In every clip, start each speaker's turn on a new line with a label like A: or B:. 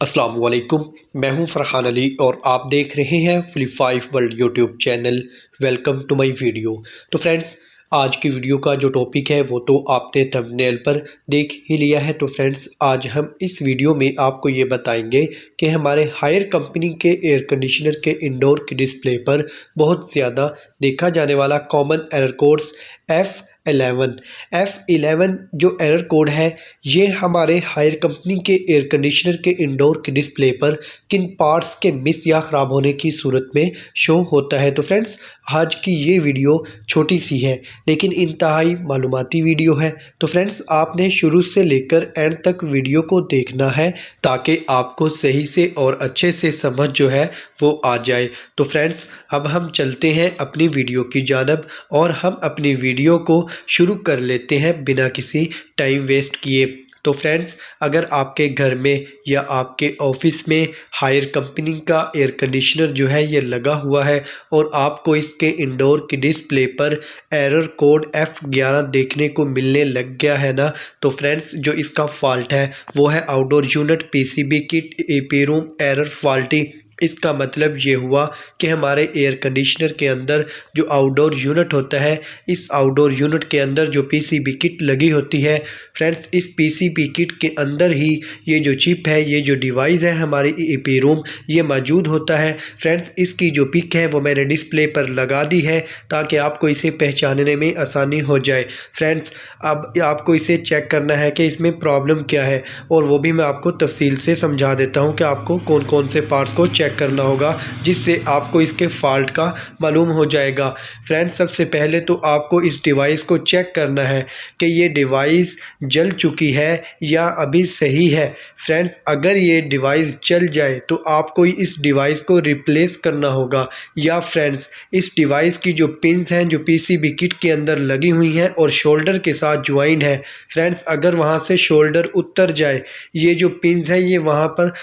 A: अस्सलाम वालेकुम। मैं हूं फरहान अली और आप देख रहे हैं flip 5 world YouTube channel. Welcome to my video. तो फ्रेंड्स, आज की वीडियो का जो टॉपिक है वो तो आपने थंबनेल पर देख ही लिया है। तो फ्रेंड्स, आज हम इस वीडियो में आपको ये बताएंगे कि हमारे हायर कंपनी के एयर कंडीशनर के इंडोर की डिस्प्ले पर बहुत ज़्यादा देखा जाने वाला कॉमन एरर कोड्स F11 जो एरर कोड है, ये हमारे हायर कंपनी के एयर कंडीशनर के इंडोर की डिस्प्ले पर किन पार्ट्स के मिस या ख़राब होने की सूरत में शो होता है। तो फ्रेंड्स, आज की ये वीडियो छोटी सी है लेकिन इंतहाई मालूमाती वीडियो है। तो फ्रेंड्स, आपने शुरू से लेकर एंड तक वीडियो को देखना है ताकि आपको सही से और अच्छे से समझ जो है वो आ जाए। तो फ्रेंड्स, अब हम चलते हैं अपनी वीडियो की जानिब और हम अपनी वीडियो को शुरू कर लेते हैं बिना किसी टाइम वेस्ट किए। तो फ्रेंड्स, अगर आपके घर में या आपके ऑफिस में हायर कंपनी का एयर कंडीशनर जो है ये लगा हुआ है और आपको इसके इंडोर की डिस्प्ले पर एरर कोड F11 देखने को मिलने लग गया है ना, तो फ्रेंड्स, जो इसका फॉल्ट है वो है outdoor unit PCB kit AP room error faulty. इसका मतलब ये हुआ कि हमारे एयर कंडीशनर के अंदर जो आउटडोर यूनिट होता है, इस आउटडोर यूनिट के अंदर जो PCB किट लगी होती है, फ्रेंड्स, इस PCB किट के अंदर ही ये जो चिप है, ये जो डिवाइस है हमारी AP रूम, ये मौजूद होता है। फ्रेंड्स, इसकी जो पिक है वो मैंने डिस्प्ले पर लगा दी है ताकि आपको इसे पहचानने में आसानी हो जाए। फ्रेंड्स, अब आपको इसे चेक करना है कि इसमें प्रॉब्लम क्या है और वो भी मैं आपको तफसील से समझा देता हूँ कि आपको कौन कौन से पार्ट्स को चेक करना होगा जिससे आपको इसके फॉल्ट का मालूम हो जाएगा। फ्रेंड्स, सबसे पहले तो आपको इस डिवाइस को चेक करना है कि ये डिवाइस जल चुकी है या अभी सही है। फ्रेंड्स, अगर ये डिवाइस जल जाए तो आपको इस डिवाइस को रिप्लेस करना होगा, या फ्रेंड्स, इस डिवाइस की जो पिन्स हैं जो PCB किट के अंदर लगी हुई हैं और शोल्डर के साथ ज्वाइन है, फ्रेंड्स, अगर वहाँ से शोल्डर उतर जाए, ये जो पिन्स हैं ये वहाँ पर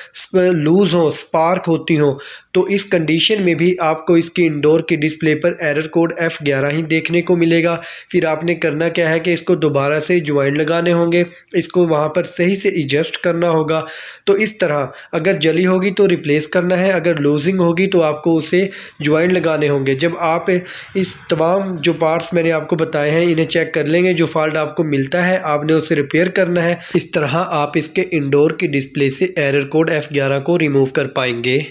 A: लूज़ हो, स्पार्क होती हो, तो इस कंडीशन में भी आपको इसकी इंडोर की डिस्प्ले पर एरर कोड F11 ही देखने को मिलेगा। फिर आपने करना क्या है कि इसको दोबारा से ज्वाइन लगाने होंगे, इसको वहाँ पर सही से एडजस्ट करना होगा। तो इस तरह अगर जली होगी तो रिप्लेस करना है, अगर लूजिंग होगी तो आपको उसे ज्वाइन लगाने होंगे। जब आप इस तमाम जो पार्ट्स मैंने आपको बताए हैं इन्हें चेक कर लेंगे, जो फॉल्ट आपको मिलता है आपने उसे रिपेयर करना है। इस तरह आप इसके इंडोर की डिस्प्ले से एरर कोड F11 को रिमूव कर पाएंगे।